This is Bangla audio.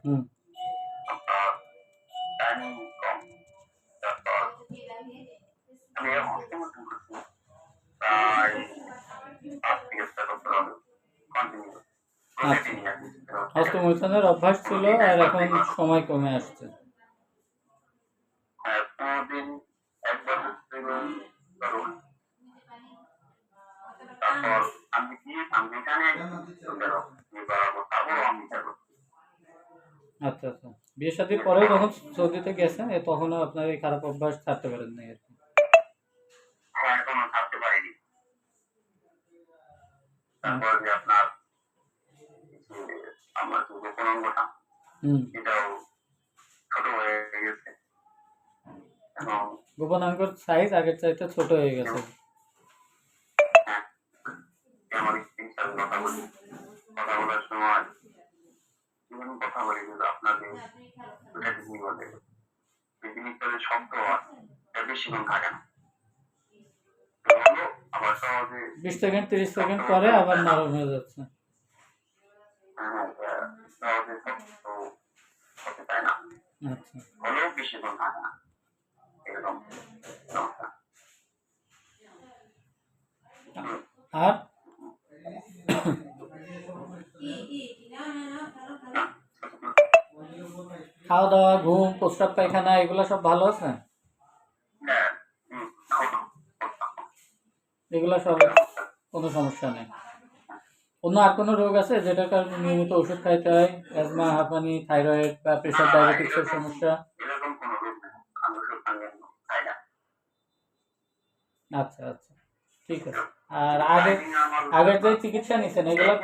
হুম। আচ্ছা, হস্তমৈথুনের অভ্যাস ছিল আর এখন সময় কমে আসছে। আচ্ছা আচ্ছা, বিয়ে শাদীর পরেও যখন সৌদিতে গেছেন তখনও আপনার এই খারাপ অভ্যাস ছাড়তে পারেন নাই আর কি। হুম। গোপনাঙ্গর সাইজ আগের চাইতে ছোট হয়ে গেছে। বিশ সেকেন্ড 30 সেকেন্ড পরে আবার নরম হয়ে যাচ্ছে। আচ্ছা। আর খাওয়া দাওয়া, ঘুম, প্রস্রাব, পায়খানা এগুলো সব ভালো আছে? এগুলো সব কোনো সমস্যা নেই? অন্য আর কোনো রোগ আছে যেটার কারণে নিয়মিত ওষুধ খাইতে হয়? অ্যাজমা, হাঁপানি, থাইরয়েড বা প্রেশার, ডায়াবেটিক্সের সমস্যা? আচ্ছা আচ্ছা, ঠিক আছে। আর আগের যে চিকিৎসা নিছেন এগুলা